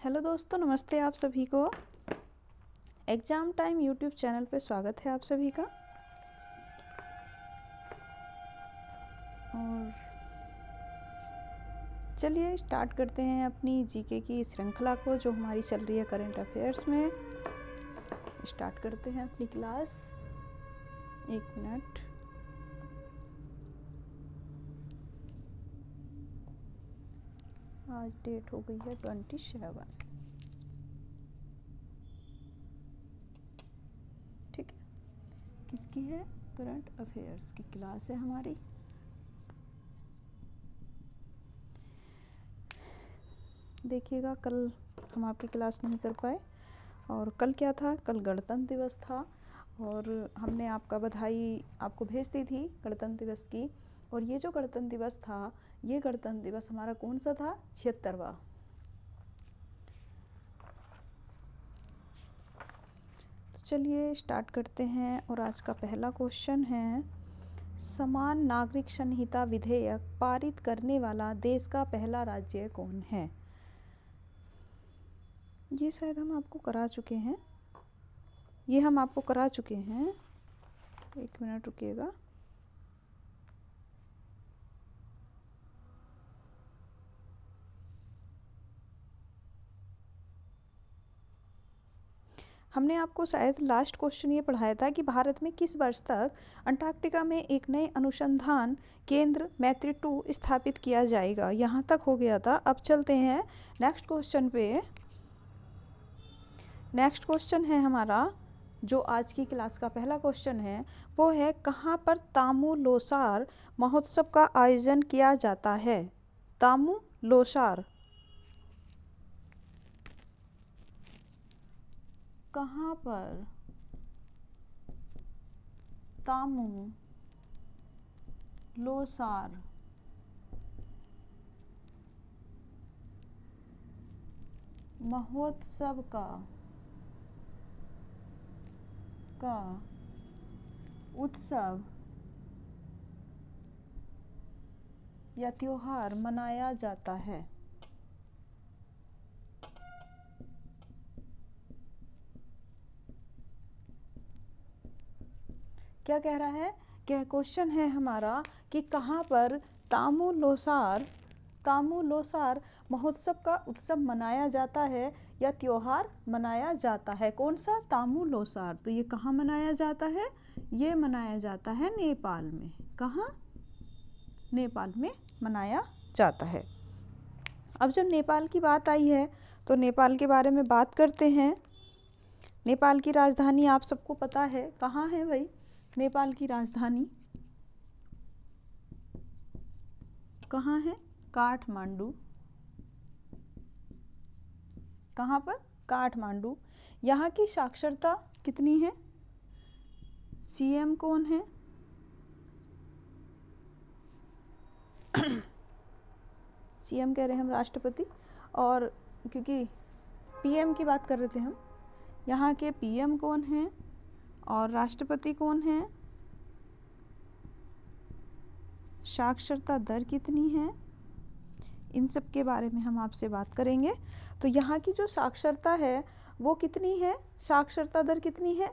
Hello दोस्तों, नमस्ते आप सभी को। एग्ज़ाम टाइम यूट्यूब चैनल पे स्वागत है आप सभी का। और चलिए स्टार्ट करते हैं अपनी जीके की श्रृंखला को जो हमारी चल रही है करंट अफेयर्स में। स्टार्ट करते हैं अपनी क्लास। 1 मिनट। आज डेट हो गई है 27। ठीक है, किसकी है? करंट अफेयर्स की क्लास है हमारी। देखिएगा, कल हम आपकी क्लास नहीं कर पाए। और कल क्या था? कल गणतंत्र दिवस था और हमने आपका बधाई आपको भेज दी थी गणतंत्र दिवस की। और ये जो गणतंत्र दिवस था, ये गणतंत्र दिवस हमारा कौन सा था? 76वां। तो चलिए स्टार्ट करते हैं। और आज का पहला क्वेश्चन है, समान नागरिक संहिता विधेयक पारित करने वाला देश का पहला राज्य कौन है? ये शायद हम आपको करा चुके हैं। एक मिनट रुकिएगा। हमने आपको शायद लास्ट क्वेश्चन ये पढ़ाया था कि भारत में किस वर्ष तक अंटार्कटिका में एक नए अनुसंधान केंद्र मैत्री-2 स्थापित किया जाएगा। यहाँ तक हो गया था। अब चलते हैं नेक्स्ट क्वेश्चन पे। नेक्स्ट क्वेश्चन है हमारा, जो आज की क्लास का पहला क्वेश्चन है, वो है कहाँ पर तामू लोसार महोत्सव का आयोजन किया जाता है? तामू लोसार कहाँ पर तामू लोसार महोत्सव का उत्सव या त्योहार मनाया जाता है? क्या कह रहा है? क्या क्वेश्चन है हमारा कि कहाँ पर तामू लोसार महोत्सव का उत्सव मनाया जाता है या त्योहार मनाया जाता है? कौन सा? तामू लोसार। तो ये कहाँ मनाया जाता है? ये मनाया जाता है नेपाल में। कहाँ? नेपाल में मनाया जाता है। अब जब नेपाल की बात आई है तो नेपाल के बारे में बात करते हैं। नेपाल की राजधानी आप सबको पता है, कहाँ है भाई नेपाल की राजधानी? कहाँ है? काठमांडू। कहाँ पर? काठमांडू। यहाँ की साक्षरता कितनी है? सीएम कौन है? सीएम कह रहे हैं हम, राष्ट्रपति। और क्योंकि पीएम की बात कर रहे थे हम, यहाँ के पीएम कौन है और राष्ट्रपति कौन है? साक्षरता दर कितनी है? इन सब के बारे में हम आपसे बात करेंगे। तो यहाँ की जो साक्षरता है वो कितनी है? साक्षरता दर कितनी है?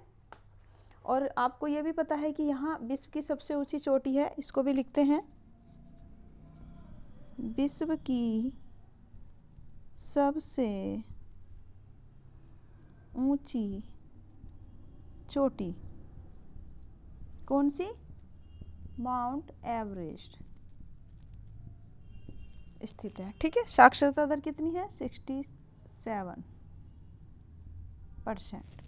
और आपको ये भी पता है कि यहाँ विश्व की सबसे ऊंची चोटी है, इसको भी लिखते हैं। विश्व की सबसे ऊंची चोटी कौन सी? माउंट एवरेस्ट स्थित है। ठीक है, साक्षरता दर कितनी है? 67%।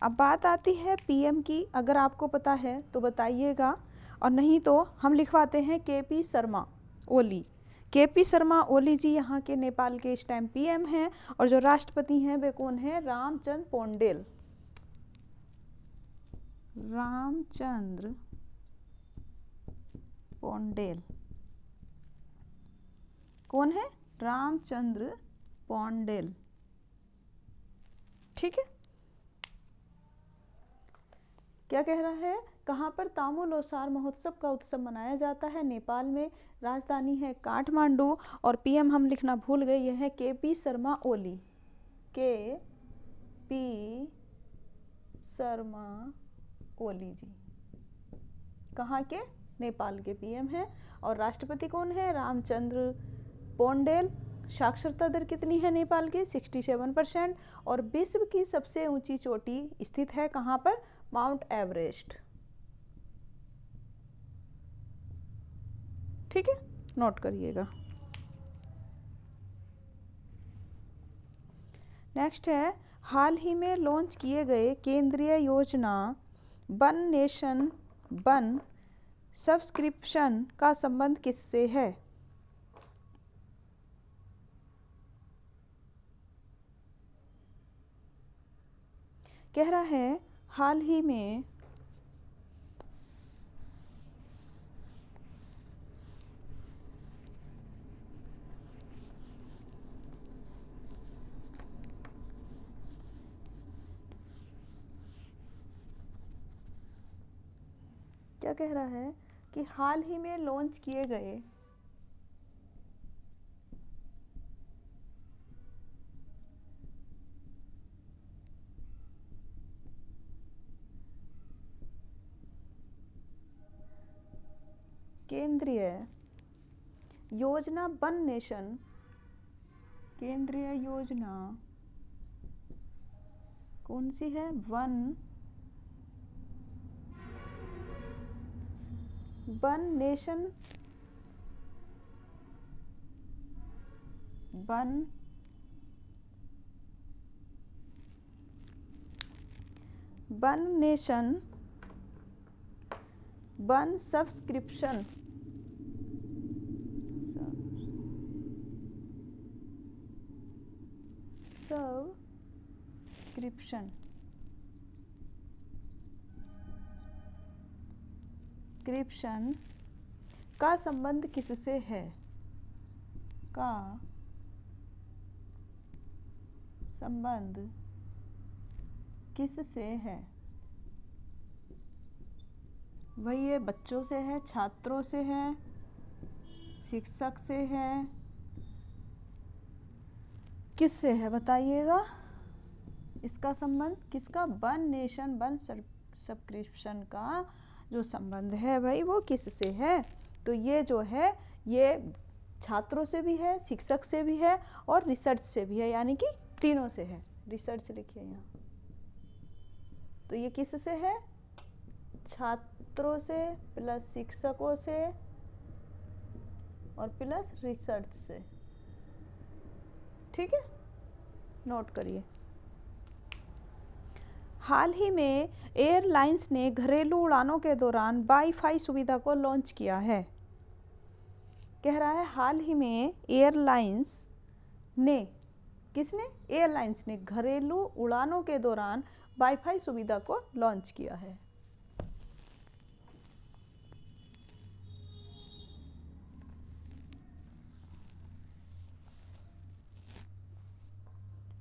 अब बात आती है पीएम की। अगर आपको पता है तो बताइएगा, और नहीं तो हम लिखवाते हैं केपी शर्मा ओली। केपी शर्मा ओली जी यहाँ के नेपाल के इस टाइम पीएम हैं। और जो राष्ट्रपति हैं वे कौन है? रामचंद्र पौंडेल। रामचंद्र पौंडेल कौन है? रामचंद्र पौंडेल। ठीक है, क्या कह रहा है? कहाँ पर तामू लोसार महोत्सव का उत्सव मनाया जाता है? नेपाल में। राजधानी है काठमांडू। और पीएम हम लिखना भूल गए, यह है केपी शर्मा ओली। के पी शर्मा ओली जी। कहाँ के? नेपाल के पीएम हैं। और राष्ट्रपति कौन है? रामचंद्र पौंडेल। साक्षरता दर कितनी है नेपाल की? 67%। और विश्व की सबसे ऊंची चोटी स्थित है कहाँ पर? Mount Everest. ठीक है, नोट करिएगा। नेक्स्ट है, हाल ही में लॉन्च किए गए केंद्रीय योजना वन नेशन वन सब्सक्रिप्शन का संबंध किससे है? कह रहा है हाल ही में क्या कह रहा है कि हाल ही में लॉन्च किए गए केंद्रीय योजना वन नेशन, केंद्रीय योजना कौन सी है? One nation one nation one subscription का संबंध किससे है? का संबंध किससे है? भाई ये बच्चों से है, छात्रों से है, शिक्षक से है, किससे है बताइएगा? इसका संबंध किसका? वन नेशन वन सब्सक्रिप्शन का जो संबंध है भाई वो किससे है? तो ये जो है ये छात्रों से भी है, शिक्षक से भी है और रिसर्च से भी है, यानी कि तीनों से है। रिसर्च लिखिए यहाँ। तो ये किससे है? छात्रों से प्लस शिक्षकों से और प्लस रिसर्च से। ठीक है, नोट करिए। हाल ही में एयरलाइंस ने घरेलू उड़ानों के दौरान वाईफाई सुविधा को लॉन्च किया है। कह रहा है हाल ही में एयरलाइंस ने, किसने? एयरलाइंस ने घरेलू उड़ानों के दौरान वाईफाई सुविधा को लॉन्च किया है।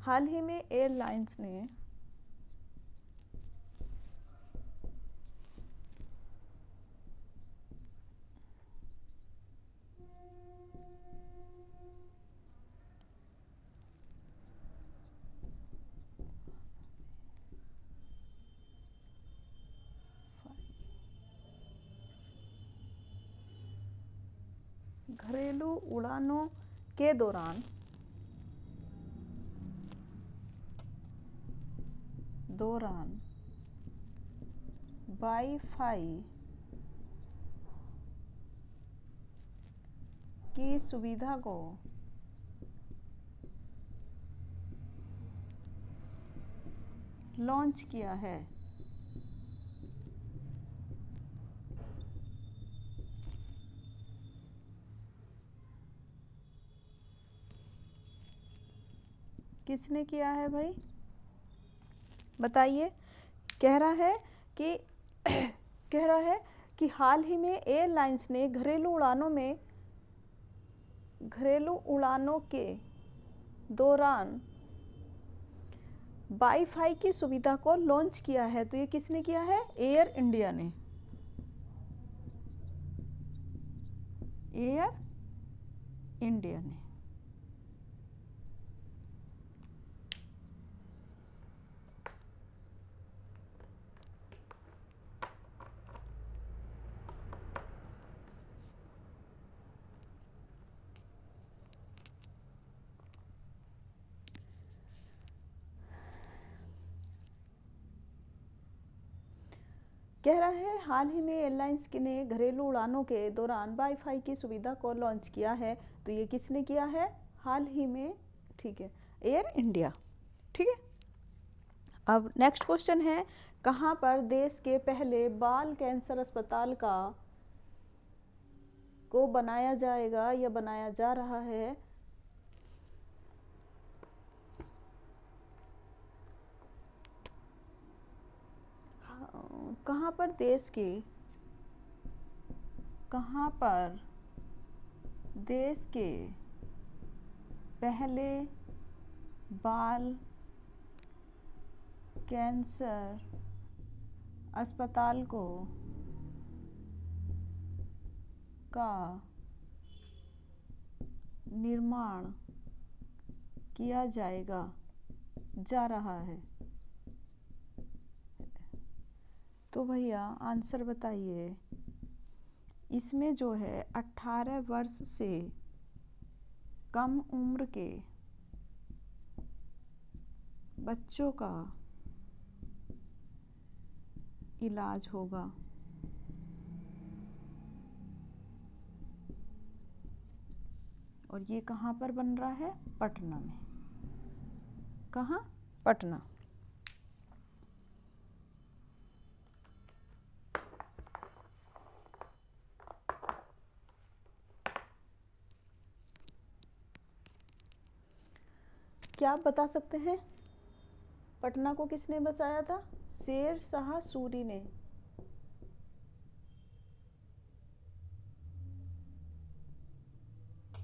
हाल ही में एयरलाइंस ने घरेलू उड़ानों के दौरान वाईफाई की सुविधा को लॉन्च किया है। किसने किया है भाई बताइए? कह रहा है कि हाल ही में एयरलाइंस ने घरेलू उड़ानों के दौरान वाईफाई की सुविधा को लॉन्च किया है। तो ये किसने किया है? एयर इंडिया ने। एयर इंडिया ने। कह रहा है हाल ही में एयरलाइंस ने घरेलू उड़ानों के दौरान वाईफाई की सुविधा को लॉन्च किया है। तो ये किसने किया है हाल ही में? ठीक है, एयर इंडिया। ठीक है, अब नेक्स्ट क्वेश्चन है, कहाँ पर देश के पहले बाल कैंसर अस्पताल को बनाया जाएगा या बनाया जा रहा है? कहाँ पर देश के पहले बाल कैंसर अस्पताल का निर्माण किया जा रहा है? तो भैया आंसर बताइए, इसमें जो है 18 वर्ष से कम उम्र के बच्चों का इलाज होगा। और ये कहाँ पर बन रहा है? पटना में। कहाँ? पटना। क्या आप बता सकते हैं पटना को किसने बसाया था? शेर शाह सूरी ने।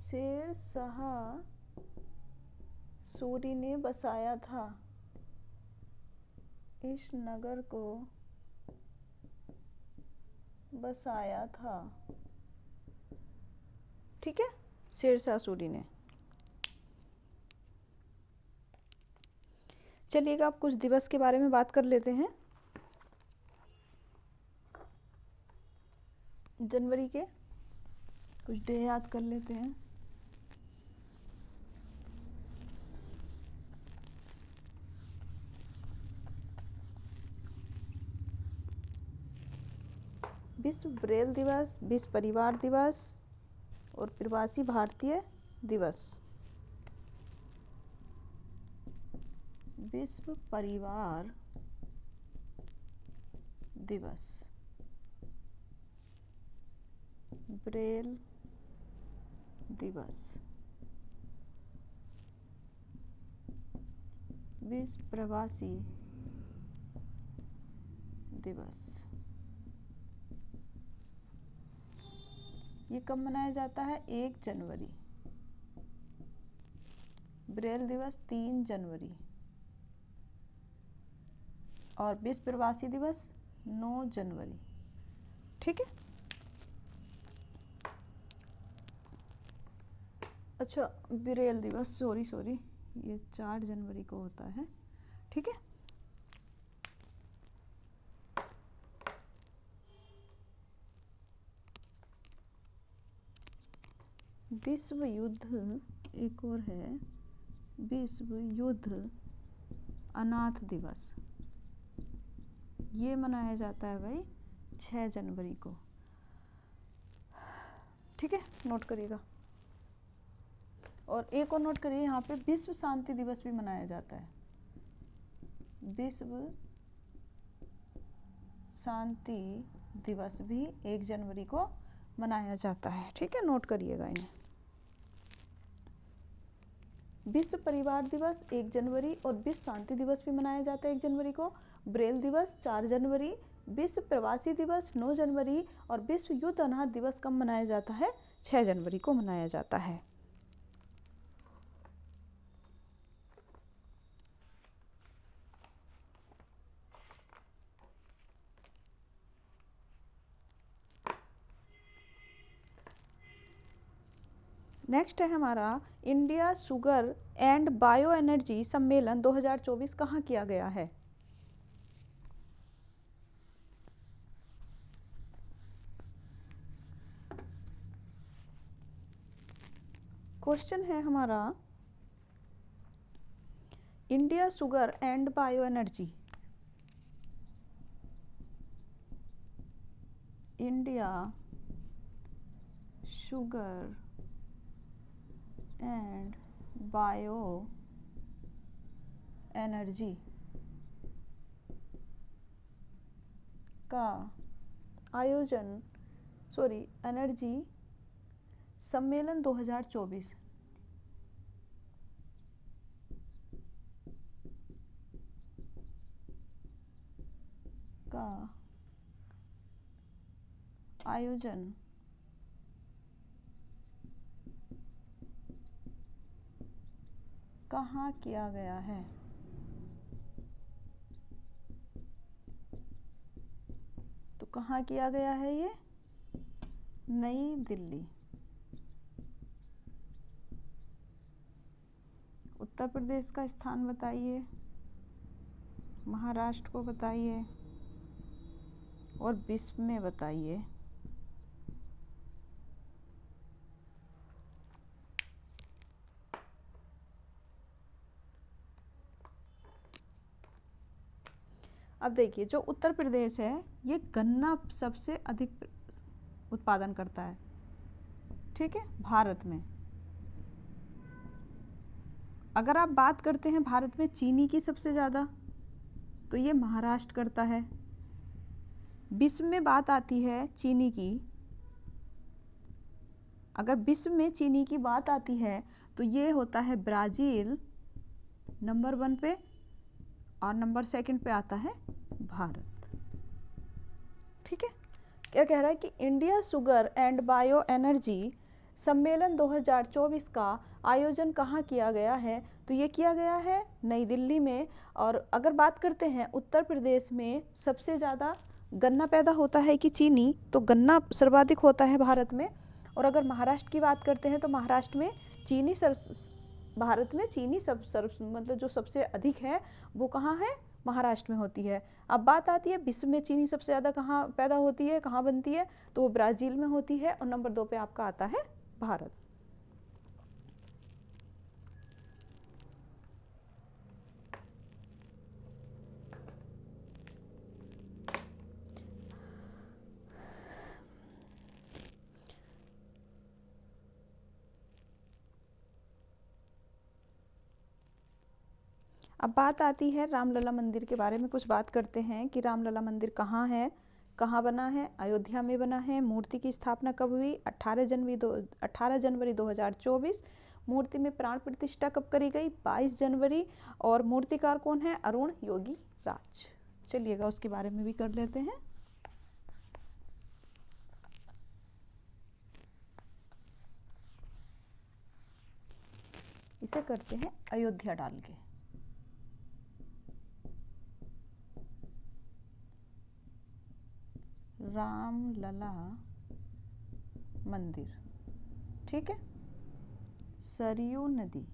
शेर शाह सूरी ने बसाया था इस नगर को, बसाया था। ठीक है, शेर शाह सूरी ने। चलिएगा आप कुछ दिवस के बारे में बात कर लेते हैं। जनवरी के कुछ डे याद कर लेते हैं। विश्व ब्रेल दिवस, विश्व परिवार दिवस और प्रवासी भारतीय दिवस। विश्व परिवार दिवस, ब्रेल दिवस, विश्व प्रवासी दिवस। ये कब मनाया जाता है? 1 जनवरी। ब्रेल दिवस 3 जनवरी और विश्व प्रवासी दिवस 9 जनवरी। ठीक है, अच्छा ब्रेल दिवस सॉरी ये 4 जनवरी को होता है। ठीक है, विश्व युद्ध एक और है, विश्व युद्ध अनाथ दिवस। ये मनाया जाता है भाई 6 जनवरी को। ठीक है, नोट करिएगा। और एक और नोट करिए, यहाँ पे विश्व शांति दिवस भी मनाया जाता है। विश्व शांति दिवस भी 1 जनवरी को मनाया जाता है। ठीक है, नोट करिएगा इन्हें। विश्व परिवार दिवस 1 जनवरी और विश्व शांति दिवस भी मनाया जाता है 1 जनवरी को। ब्रेल दिवस 4 जनवरी, विश्व प्रवासी दिवस 9 जनवरी और विश्व युद्ध अनाथ दिवस कब मनाया जाता है? 6 जनवरी को मनाया जाता है। नेक्स्ट है हमारा, India sugar and bio energy सम्मेलन 2024 कहाँ किया गया है? क्वेश्चन है हमारा, India sugar and bio energy India sugar and bio energy का आयोजन एनर्जी सम्मेलन 2024 का आयोजन कहाँ किया गया है? तो कहाँ किया गया है ये? नई दिल्ली। उत्तर प्रदेश का स्थान बताइए, महाराष्ट्र को बताइए और विश्व में बताइए। अब देखिए, जो उत्तर प्रदेश है ये गन्ना सबसे अधिक उत्पादन करता है, ठीक है, भारत में। अगर आप बात करते हैं भारत में चीनी की सबसे ज़्यादा, तो ये महाराष्ट्र करता है। विश्व में बात आती है चीनी की, अगर विश्व में चीनी की बात आती है तो ये होता है ब्राज़ील नंबर 1 पे और नंबर 2 पे आता है भारत, ठीक है। क्या कह रहा है कि India sugar and bio energy सम्मेलन 2024 का आयोजन कहाँ किया गया है? तो ये किया गया है नई दिल्ली में। और अगर बात करते हैं उत्तर प्रदेश में सबसे ज़्यादा गन्ना पैदा होता है कि चीनी, तो गन्ना सर्वाधिक होता है भारत में। और अगर महाराष्ट्र की बात करते हैं तो महाराष्ट्र में चीनी भारत में चीनी मतलब जो सबसे अधिक है वो कहाँ है? महाराष्ट्र में होती है। अब बात आती है विश्व में चीनी सबसे ज़्यादा कहाँ पैदा होती है, कहाँ बनती है? तो वो ब्राज़ील में होती है और नंबर 2 पे आपका आता है भारत। अब बात आती है रामलला मंदिर के बारे में, कुछ बात करते हैं कि रामलला मंदिर कहाँ है, कहाँ बना है? अयोध्या में बना है। मूर्ति की स्थापना कब हुई? 18 जनवरी 2024। मूर्ति में प्राण प्रतिष्ठा कब करी गई? 22 जनवरी। और मूर्तिकार कौन है? अरुण योगी राज। चलिएगा उसके बारे में भी कर लेते हैं। इसे करते हैं अयोध्या डाल के। रामलला मंदिर, ठीक है, सरयू नदी,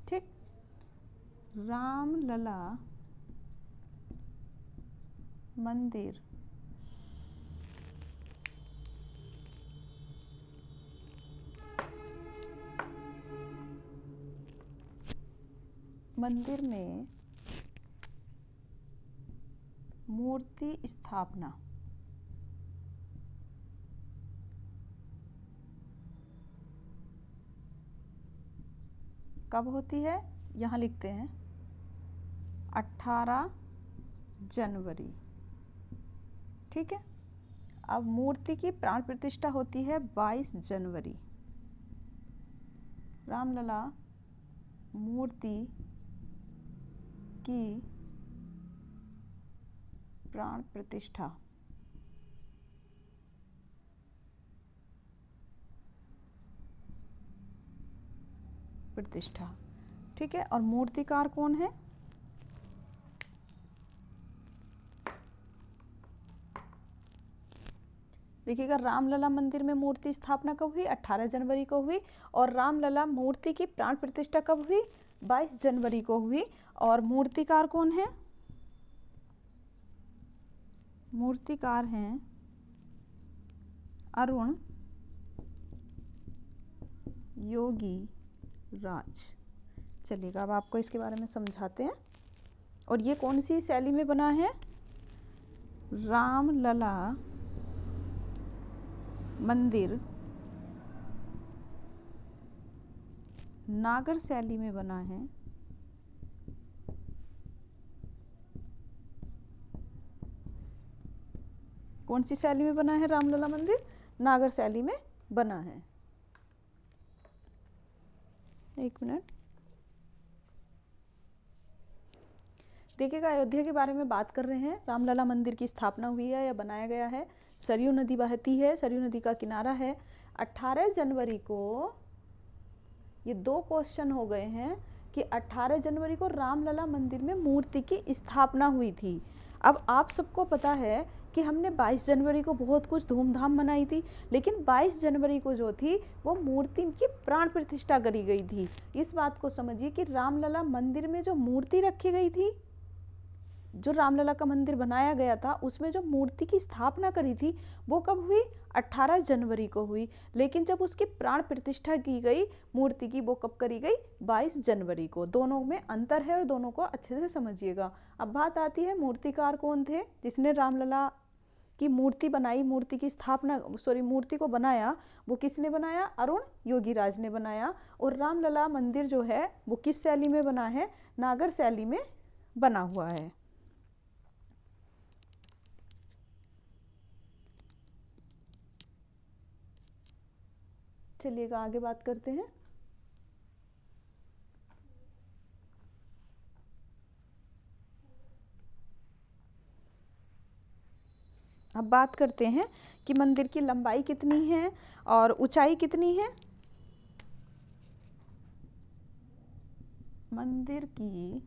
ठीक। रामलला मंदिर में मूर्ति स्थापना कब होती है? यहाँ लिखते हैं 18 जनवरी, ठीक है। अब मूर्ति की प्राण प्रतिष्ठा होती है 22 जनवरी। रामलला मूर्ति की प्राण प्रतिष्ठा ठीक है। और मूर्तिकार कौन है? देखिएगा, रामलला मंदिर में मूर्ति स्थापना कब हुई? 18 जनवरी को हुई। और रामलला मूर्ति की प्राण प्रतिष्ठा कब हुई? 22 जनवरी को हुई। और मूर्तिकार कौन है? मूर्तिकार हैं अरुण योगी राज। चलिएगा, अब आपको इसके बारे में समझाते हैं। और ये कौन सी शैली में बना है? रामलला मंदिर नागर शैली में बना है। कौन सी शैली में बना है रामलला मंदिर? नागर शैली में बना है। एक मिनट देखिएगा, अयोध्या के बारे में बात कर रहे हैं। रामलला मंदिर की स्थापना हुई है या बनाया गया है। सरयू नदी बहती है, सरयू नदी का किनारा है। 18 जनवरी को, ये 2 क्वेश्चन हो गए हैं कि 18 जनवरी को रामलला मंदिर में मूर्ति की स्थापना हुई थी। अब आप सबको पता है कि हमने 22 जनवरी को बहुत कुछ धूमधाम मनाई थी, लेकिन 22 जनवरी को जो थी वो मूर्ति की प्राण प्रतिष्ठा करी गई थी। इस बात को समझिए कि रामलला मंदिर में जो मूर्ति रखी गई थी, जो रामलला का मंदिर बनाया गया था, उसमें जो मूर्ति की स्थापना करी थी वो कब हुई? 18 जनवरी को हुई। लेकिन जब उसकी प्राण प्रतिष्ठा की गई मूर्ति की, वो कब करी गई? 22 जनवरी को। दोनों में अंतर है और दोनों को अच्छे से समझिएगा। अब बात आती है मूर्तिकार कौन थे जिसने रामलला की मूर्ति बनाई, मूर्ति की स्थापना, मूर्ति को बनाया। वो किसने बनाया? अरुण योगीराज ने बनाया। और रामलला मंदिर जो है वो किस शैली में बना है? नागर शैली में बना हुआ है। चलिएगा आगे बात करते हैं। अब बात करते हैं कि मंदिर की लंबाई कितनी है और ऊंचाई कितनी है। मंदिर की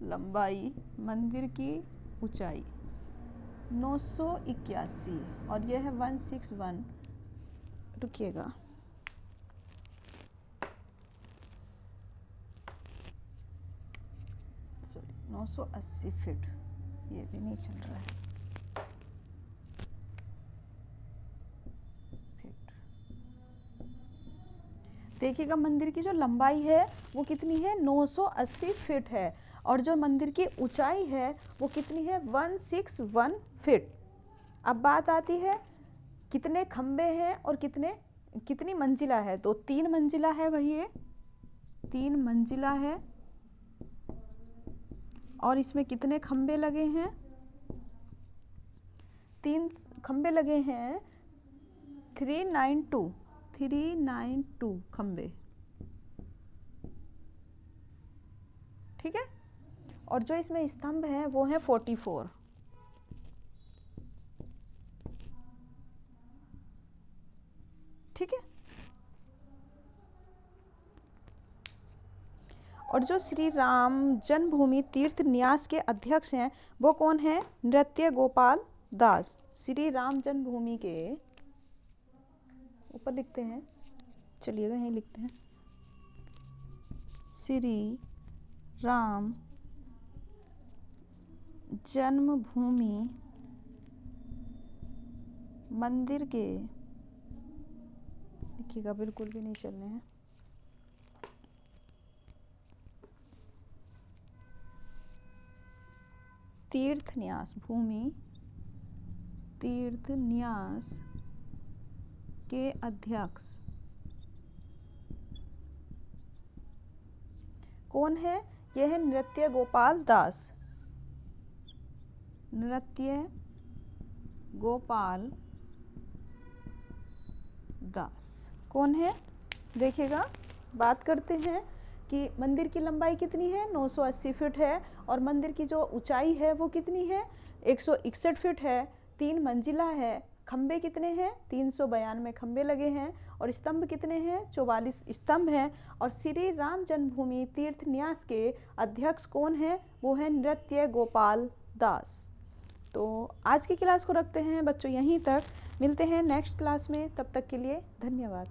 लंबाई, मंदिर की ऊंचाई 981 और यह है 161। रुकिएगा, सॉरी 980 फीट, ये भी नहीं चल रहा है। देखिएगा मंदिर की जो लंबाई है वो कितनी है? 980 फीट है। और जो मंदिर की ऊंचाई है वो कितनी है? 161 फीट। अब बात आती है कितने खंबे हैं और कितनी मंजिला है। तो 3 मंजिला है भाई, ये 3 मंजिला है। और इसमें कितने खंबे लगे हैं? 3 खंबे लगे हैं, 392 खंबे, ठीक है। और जो इसमें स्तंभ हैं वो है 44, ठीक है। और जो श्री राम जन्मभूमि तीर्थ न्यास के अध्यक्ष हैं वो कौन है? नृत्य गोपाल दास। श्री राम जन्मभूमि के ऊपर लिखते हैं, चलिएगा यहीं लिखते हैं, श्री राम जन्मभूमि मंदिर के, लिखिएगा बिल्कुल भी नहीं चलने हैं, तीर्थ न्यास, भूमि तीर्थ न्यास के अध्यक्ष कौन है? यह है नृत्य गोपाल दास। नृत्य गोपाल दास कौन है? देखिएगा, बात करते हैं कि मंदिर की लंबाई कितनी है? 980 फीट है। और मंदिर की जो ऊंचाई है वो कितनी है? 161 फीट है। 3 मंजिला है। खंबे कितने हैं? 392 खंबे लगे हैं। और स्तंभ कितने हैं? 44 स्तंभ हैं। और श्री राम जन्मभूमि तीर्थ न्यास के अध्यक्ष कौन है? वो है नृत्य गोपाल दास। तो आज की क्लास को रखते हैं बच्चों यहीं तक। मिलते हैं नेक्स्ट क्लास में, तब तक के लिए धन्यवाद।